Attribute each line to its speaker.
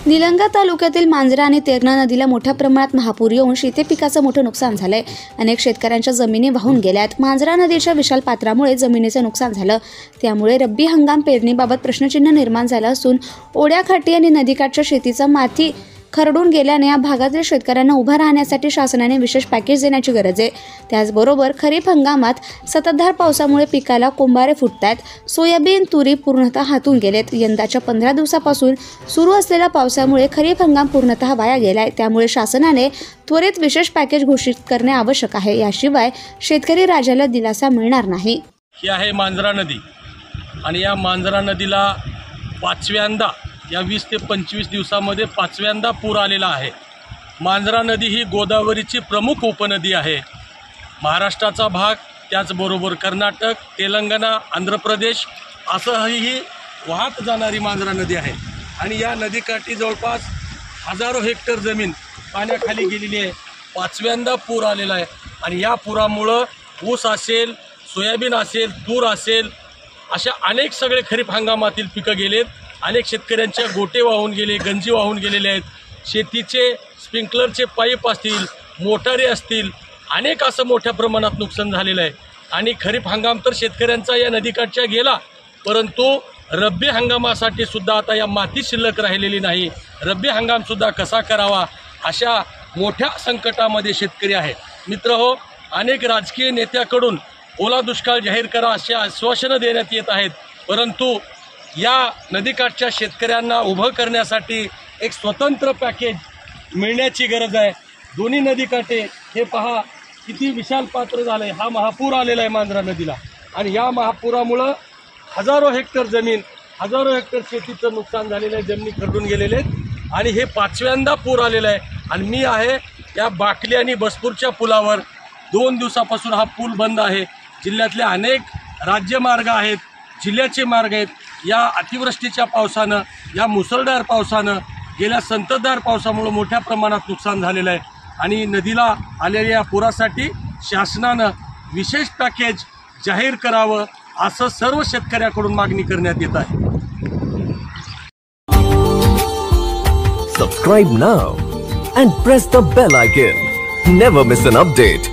Speaker 1: निलंगा तालुक्यातील मांजरा आणि तेरणा नदीला मोठ्या प्रमाणात महापूर येऊन शेती पिकाचं मोठं नुकसान झालंय। अनेक शेतकऱ्यांच्या जमिनी वाहून गेल्यात। मांजरा नदीच्या विशाल पात्रामुळे जमिनीचं नुकसान झालं, त्यामुळे रब्बी हंगाम पेरणीबाबत प्रश्नचिन्ह निर्माण झालं असून ओढ्याखाटी आणि नदीकाठच्या शेतीचा माती खरडून गेल्याने या भागातील शेतकऱ्यांना उभा राहण्यासाठी शासनाने विशेष पॅकेज देण्याची गरज आहे। त्याचबरोबर खरीप हंगामात संततधार पावसामुळे पिकाला कोंबारे फुटतात। सोयाबीन, तुरी पूर्णतः हातून गेलेत। यंदाच्या 15 दिवसापासून सुरू असलेल्या पावसामुळे खरीप हंगाम पूर्णतः वाया गेलाय। त्यामुळे शासनाने त्वरित विशेष पॅकेज घोषित करणे आवश्यक आहे। याशिवाय शेतकरी राजाला दिलासा मिळणार नाही।
Speaker 2: ही आहे मांजरा नदी आणि या मांजरा नदीला पाचव्यांदा या 20 ते 25 दिवसामध्ये पाचव्यांदा पूर आलेला आहे। मांजरा नदी ही गोदावरीची प्रमुख उपनदी आहे। महाराष्ट्राचा भाग, त्याचबरोबर कर्नाटक, तेलंगणा, आंध्र प्रदेश असंही ही वाहत जाणारी मांजरा नदी आहे आणि या नदीकाठी जवळपास हजारो हेक्टर जमीन पाण्याखाली गेलेली आहे। पाचव्यांदा पूर आलेला आहे आणि या पुरामुळं ऊस असेल, सोयाबीन असेल, तूर असेल, अशा अनेक सगळे खरीप हंगामातील पिकं गेलेत। अनेक शेतकऱ्यांच्या गोटे वाहून गेले, गंजी वाहून गेलेले आहेत। शेतीचे स्प्रिंकलरचे पाईप असतील, मोटारी असतील, अनेक असं मोठ्या प्रमाणात नुकसान झालेलं आहे। आणि खरीप हंगाम तर शेतकऱ्यांचा या नदीकाठच्या गेला, परंतु रब्बी हंगामासाठी सुद्धा आता या माती शिल्लक राहिलेली नाही। रब्बी हंगामसुद्धा कसा करावा अशा मोठ्या संकटामध्ये शेतकरी आहे। मित्रहो, अनेक राजकीय नेत्याकडून ओला दुष्काळ जाहीर करा अशी आश्वासनं देण्यात येत आहेत, परंतु या नदीकाठच्या शेतकऱ्यांना उभं करण्यासाठी एक स्वतंत्र पॅकेज मिळण्याची गरज आहे। दोन्ही नदीकाठे हे पहा किती विशाल पात्र झालंय। हा महापूर आलेला आहे मांजरा नदीला आणि या महापुरामुळं हजारो हेक्टर जमीन, हजारो हेक्टर शेतीचं नुकसान झालेलं आहे, जमिनी खरडून गेलेले आहेत आणि हे पाचव्यांदा पूर आलेला आहे। आणि मी आहे या बाकली आणि बसपूरच्या पुलावर। 2 दिवसापासून हा पूल बंद आहे। जिल्ह्यातले अनेक राज्यमार्ग आहेत, जिल्ह्याचे मार्ग आहेत। या अतिवृष्टीच्या पावसानं, या मुसळधार पावसानं, गेल्या संततधार पावसामुळे मोठ्या प्रमाणात नुकसान झालेलं आहे आणि नदीला आलेल्या या पुरासाठी शासनानं विशेष पॅकेज जाहीर करावं असं सर्व शेतकऱ्याकडून मागणी करण्यात येत आहे।
Speaker 3: Subscribe now and press the bell icon. Never miss an update.